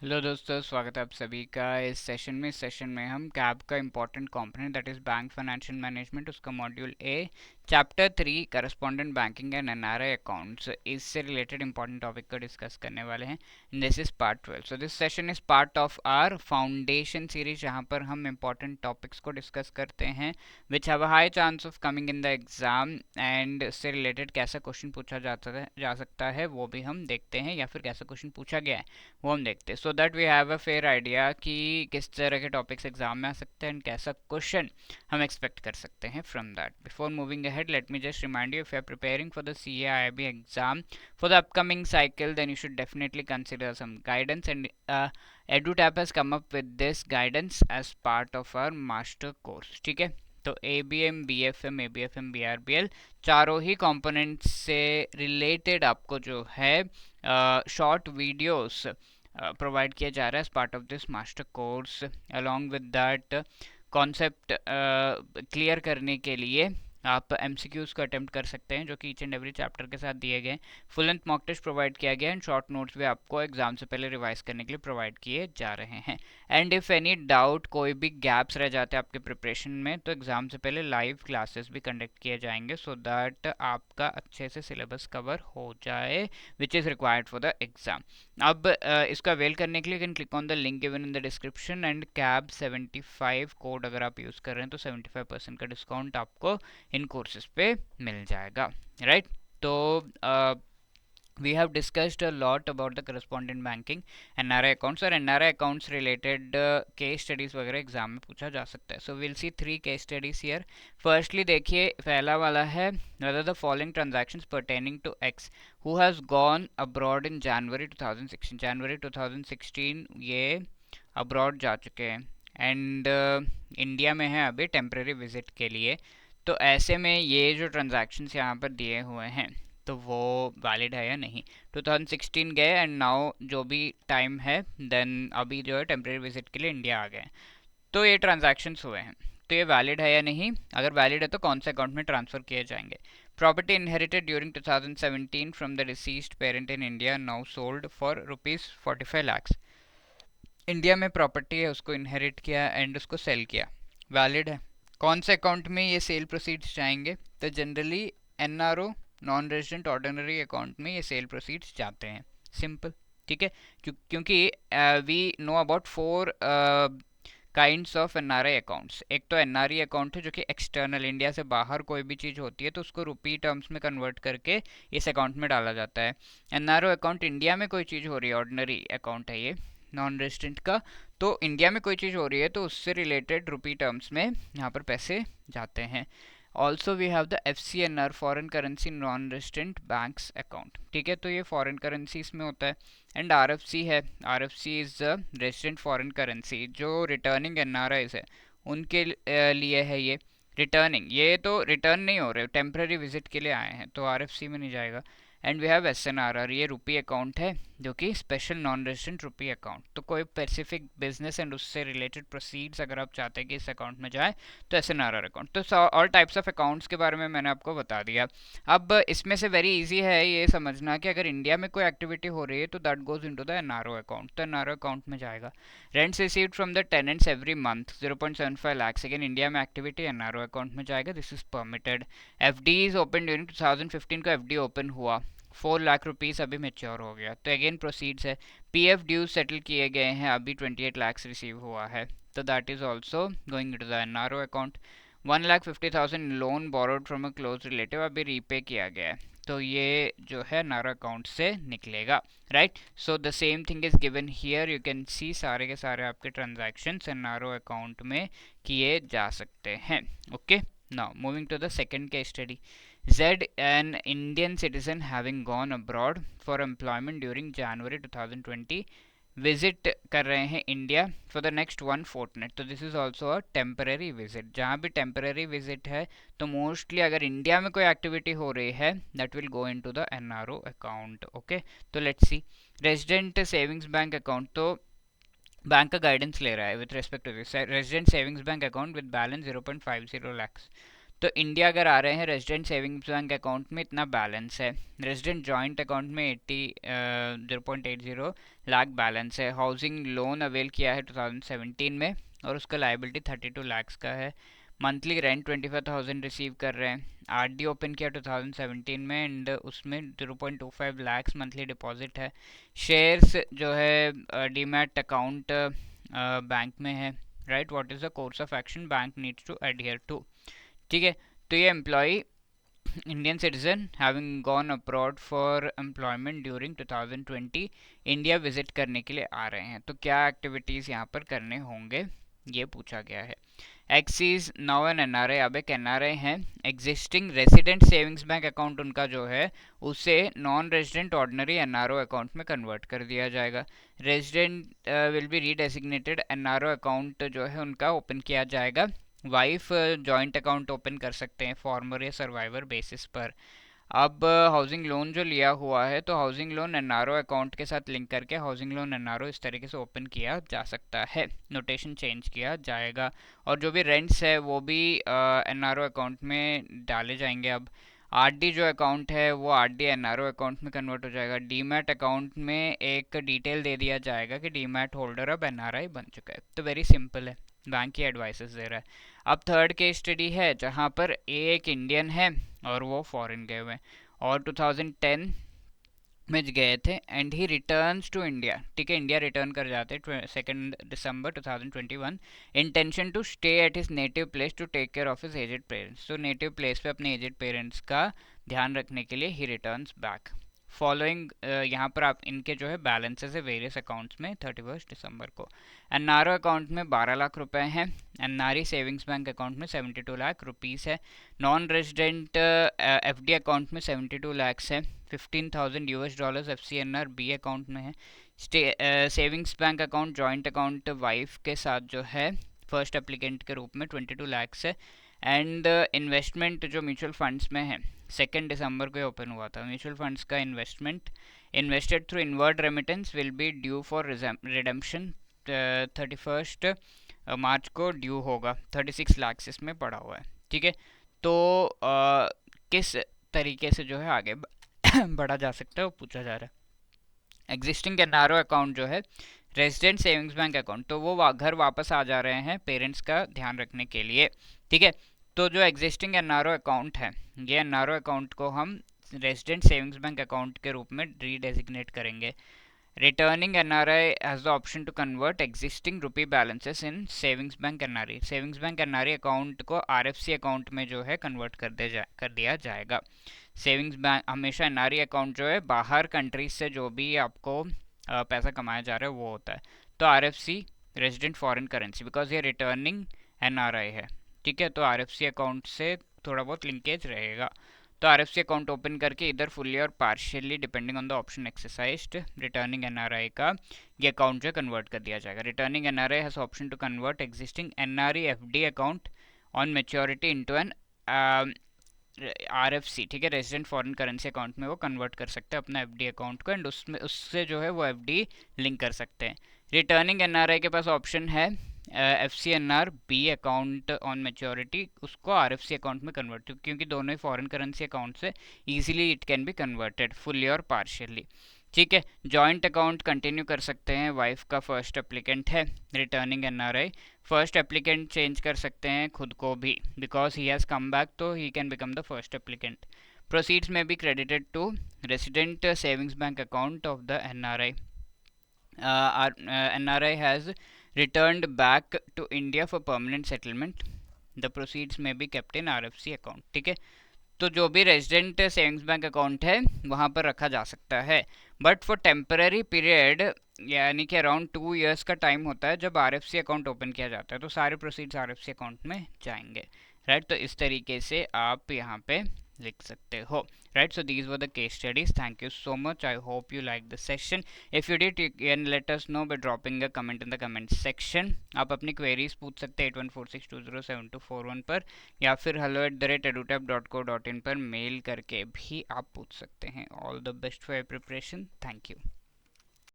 Hello दोस्तों, स्वागत है आप सभी का इस सेशन में हम कैब का important component that is bank financial management उसका module A chapter 3 correspondent banking and NRI accounts इससे रिलेटेड इंपॉर्टेंट टॉपिक को डिस्कस करने वाले हैं। This is part 12। So this session is part of our foundation series जहां पर हम important topics को डिस्कस करते हैं which have a high chance of coming in the exam and इससे रिलेटेड कैसा क्वेश्चन पूछा जा सकता है वो भी हम देखते हैं, या फिर कैसा क्वेश्चन पूछा गया है वो हम देखते हैं, so that we have a fair idea कि किस तरह के टॉपिक्स एग्जाम में आ सकते हैं एंड कैसा क्वेश्चन हम एक्सपेक्ट कर सकते हैं from that. Before moving ahead, let me just remind you, if you are preparing for the CA/IB exam for the upcoming cycle, then you should definitely consider some guidance, and EduTap has come up with this guidance as part of our master course। ठीक है, तो ABM, BFM, ABFM, BRBL चारों ही components से related आपको जो है short videos provide किया जा रहा है as part of this master course. Along with that concept clear करने के लिए आप MCQs को अटेम्प्ट कर सकते हैं, जो कि ईच एंड एवरी चैप्टर के साथ दिए गए। Full length mock test provide किया गया एंड शॉर्ट नोट्स भी आपको एग्जाम से पहले रिवाइज करने के लिए प्रोवाइड किए जा रहे हैं। एंड इफ एनी डाउट, कोई भी गैप्स रह जाते हैं आपके प्रिपरेशन में, तो एग्जाम से पहले लाइव क्लासेस भी कंडक्ट किए जाएंगे सो दैट आपका अच्छे से सिलेबस कवर हो जाए which is required for the exam. अब इसको अवेल करने के लिए can click on the link given in the description and cab 75 code अगर आप यूज़ कर रहे हैं तो 75% का डिस्काउंट आपको इन कोर्सेज पे मिल जाएगा, राइट। तो we have discussed a lot about the correspondent banking NRI accounts और NRI accounts related case studies वगैरह एग्जाम में पूछा जा सकता है। so we'll see 3 case studies here। firstly देखिए, पहला वाला है whether the following transactions pertaining to X who has gone abroad in January 2016। January 2016 ये अब्रॉड जा चुके हैं एंड इंडिया में है अभी टेम्परेरी विजिट के लिए। तो ऐसे में ये जो ट्रांजैक्शंस यहाँ पर दिए हुए हैं तो वो वैलिड है या नहीं। 2016 गए एंड नाउ जो भी टाइम है देन अभी जो है टेम्परेरी विजिट के लिए इंडिया आ गए, तो ये ट्रांजैक्शंस हुए हैं, तो ये वैलिड है या नहीं। अगर वैलिड है तो कौन से अकाउंट में ट्रांसफर किए जाएंगे। Property inherited during 2017 from the deceased parent in India now sold for ₹45 lakhs। India में प्रॉपर्टी है, उसको इनहेरिट किया एंड उसको सेल किया, वैलिड है। कौन से अकाउंट में ये सेल प्रोसीड्स जाएंगे, तो generally NRO non resident ordinary account में ये सेल प्रोसीड्स जाते हैं, सिंपल। ठीक है, क्योंकि we know about 4 kinds of NRI accounts. एक तो NRE अकाउंट है जो कि एक्सटर्नल, इंडिया से बाहर कोई भी चीज़ होती है तो उसको रुपी टर्म्स में कन्वर्ट करके इस अकाउंट में डाला जाता है। NRO अकाउंट इंडिया में कोई चीज़ हो रही है, ऑर्डिनरी अकाउंट है ये नॉन रेजिडेंट का, तो इंडिया में कोई चीज़ हो रही है तो उससे रिलेटेड रुपी टर्म्स में यहाँ पर पैसे जाते हैं। Also we have the FCNR foreign currency non resident banks account. ठीक है, तो ये फॉरेन करेंसी इसमें होता है। एंड RFC है, RFC is the resident foreign currency, जो रिटर्निंग NRIs है उनके लिए है ये रिटर्निंग। ये तो रिटर्न नहीं हो रहे, टेम्पररी विजिट के लिए आए हैं, तो RFC में नहीं जाएगा। एंड वी हैव SNRR, ये रुपी अकाउंट है जो कि स्पेशल नॉन रेजिडेंट रुपी अकाउंट। तो कोई स्पेसिफिक बिजनेस एंड उससे रिलेटेड प्रोसीड्स अगर आप चाहते हैं कि इस अकाउंट में जाए तो SNRR अकाउंट। तो ऑल टाइप्स ऑफ अकाउंट्स के बारे में मैंने आपको बता दिया। अब इसमें से वेरी इजी है ये समझना कि अगर इंडिया में कोई एक्टिविटी हो रही है तो that goes into the NRO account, तो NRO अकाउंट में जाएगा। Rents received from the tenants every month 0.75 lakhs, again India में एक्टिविटी NRO अकाउंट में जाएगा, this is permitted. FD is open during 2015 को FD ओपन हुआ, 4 लाख रुपीस अभी mature हो गया, तो अगेन प्रोसीड्स है। PF ड्यूज सेटल किए गए हैं, अभी 28 lakhs रिसीव हुआ है, तो that is also going to the NRO account. 1,50,000 loan borrowed from a close relative, अभी रीपे किया गया है, तो ये जो है NRO अकाउंट से निकलेगा, right. So the same thing is given here, you can see सारे के सारे आपके ट्रांजैक्शंस NRO अकाउंट में किए जा सकते हैं। Okay, now moving to the second case study. Z, an Indian citizen having gone abroad for employment during January 2020, visit कर रहे हैं India for the next 1 fortnight, तो this is also a temporary visit. जहाँ भी temporary visit है तो mostly अगर India में कोई एक्टिविटी हो रही है that will go into the NRO account. Okay, तो let's see resident savings bank account, तो बैंक का गाइडेंस ले रहा है with respect to this resident savings bank account with balance 0.50 lakhs, तो इंडिया अगर आ रहे हैं, रेजिडेंट सेविंग्स बैंक अकाउंट में इतना बैलेंस है, रेजिडेंट जॉइंट अकाउंट में 0.80 लाख बैलेंस है, हाउसिंग लोन अवेल किया है 2017 में और उसका लाइबिलिटी 32 लाख का है, मंथली रेंट 25,000 रिसीव कर रहे हैं, आरडी ओपन किया 2017 में एंड उसमें 0.25 लाख मंथली डिपॉजिट है, शेयर्स जो है डीमैट अकाउंट बैंक में है, right. What is the course of action bank needs to adhere to, ठीक है। तो ये employ Indian citizen having gone abroad for employment during 2020 India visit करने के लिए आ रहे हैं, तो क्या एक्टिविटीज़ यहाँ पर करने होंगे ये पूछा गया है। एक्सिस नाउ एन एनआरआई, अब एक एनआरआई है, existing resident savings bank account उनका जो है उसे non resident ordinary NRO account में कन्वर्ट कर दिया जाएगा। Resident will be redesignated NRO account जो है उनका ओपन किया जाएगा, वाइफ जॉइंट अकाउंट ओपन कर सकते हैं फॉर्मर या सर्वाइवर बेसिस पर। अब हाउसिंग लोन जो लिया हुआ है तो हाउसिंग लोन एनआरओ अकाउंट के साथ लिंक करके हाउसिंग लोन एनआरओ इस तरीके से ओपन किया जा सकता है, नोटेशन चेंज किया जाएगा और जो भी रेंट्स है वो भी एनआरओ अकाउंट में डाले जाएंगे। अब आरडी जो अकाउंट है वो आरडी एनआरओ अकाउंट में कन्वर्ट हो जाएगा, डीमैट अकाउंट में एक डिटेल दे दिया जाएगा कि डीमैट होल्डर अब एनआरआई बन चुका है। तो वेरी सिंपल है, बैंक की एडवाइसेस दे रहा है। अब थर्ड केस स्टडी है जहाँ पर एक इंडियन है और वो फॉरेन गए हुए हैं और 2010 में गए थे and he returns to India, ठीक है, इंडिया रिटर्न कर जाते 2 दिसंबर 2021, intention to stay at his native place to take care of his aged parents, तो नेटिव प्लेस पे अपने एजेड पेरेंट्स का ध्यान रखने के लिए ही रिटर्न्स बैक। फॉलोइंग यहाँ पर आप इनके जो है बैलेंसेस है वेरियस अकाउंट्स में 31 दिसंबर को। एनआरओ अकाउंट में 12 लाख रुपए हैं, एनआरई सेविंग्स बैंक अकाउंट में 72 लाख रुपीस है, नॉन रेजिडेंट एफडी अकाउंट में 72 लाख्स है, 15,000 US dollars FCNR B account में है, savings bank account joint account wife के साथ जो है फर्स्ट एप्लीकेंट के रूप में 22 लाख्स है एंड इन्वेस्टमेंट जो म्यूचुअल फंड्स में है 2 दिसंबर को ओपन हुआ था, म्यूचुअल फंड्स का investment invested through inward remittance will be due for redemption 31 मार्च को ड्यू होगा, 36 लाख इसमें पड़ा हुआ है, ठीक है। तो किस तरीके से जो है आगे बढ़ा जा सकता है वो पूछा जा रहा है। एग्जिस्टिंग एनआरओ अकाउंट जो है रेजिडेंट सेविंग्स बैंक अकाउंट, तो वो घर वापस आ जा रहे हैं पेरेंट्स का ध्यान रखने के लिए, ठीक है। तो जो एग्जिस्टिंग एनआरओ अकाउंट है ये एनआरओ अकाउंट को हम रेजिडेंट सेविंग्स बैंक अकाउंट के रूप में रीडेजिग्नेट करेंगे। Returning NRI has the option to convert existing rupee balances in savings bank NRE, savings bank NRE account को आरएफसी अकाउंट में जो है कन्वर्ट कर दिया जाएगा। सेविंग्स बैंक हमेशा एनआरई अकाउंट जो है बाहर कंट्रीज से जो भी आपको पैसा कमाया जा रहा है वो होता है, तो RFC resident foreign currency because ये रिटर्निंग एनआरआई है, ठीक है, तो आरएफसी अकाउंट से थोड़ा बहुत लिंकेज रहेगा। तो आरएफसी अकाउंट ओपन करके इधर फुल्ली और partially depending on the option exercised returning NRI का ये अकाउंट जो है कन्वर्ट कर दिया जाएगा। Returning NRI has option to convert existing NRE FD account on maturity into an RFC, ठीक है, रेजिडेंट फॉरेन करेंसी अकाउंट में वो कन्वर्ट कर सकते हैं अपना एफडी अकाउंट को एंड उसमें उससे जो है वो एफडी लिंक कर सकते हैं। रिटर्निंग एनआरआई के पास ऑप्शन है FCNR B account on maturity, उसको आरएफसी अकाउंट में कन्वर्ट, क्योंकि दोनों ही फॉरेन करेंसी अकाउंट से easily it can be converted fully और पार्शियली, ठीक है। जॉइंट अकाउंट कंटिन्यू कर सकते हैं, वाइफ का फर्स्ट एप्लीकेंट है returning NRI, first applicant change कर सकते हैं खुद को भी because he has come back, तो he can become the first applicant. Proceeds में be credited to resident savings bank account of the NRI, NRI has returned back to India for permanent settlement, the proceeds may be kept in RFC account, ठीक है। तो जो भी resident savings bank account है वहाँ पर रखा जा सकता है, बट फॉर टेम्पररी पीरियड यानी कि अराउंड 2 years का टाइम होता है जब आरएफसी अकाउंट ओपन किया जाता है, तो सारे प्रोसीड्स आरएफसी अकाउंट में जाएंगे, राइट। तो इस तरीके से आप यहाँ पे लिख सकते हो, right. So these were the case studies, thank you so much, I hope you like the session. If you did you can let us know by dropping a comment in the comment section. आप अपनी queries पूछ सकते हैं 8146207241 पर या फिर hello@edutap.co.in पर mail करके भी आप पूछ सकते हैं। All the best for your preparation, thank you.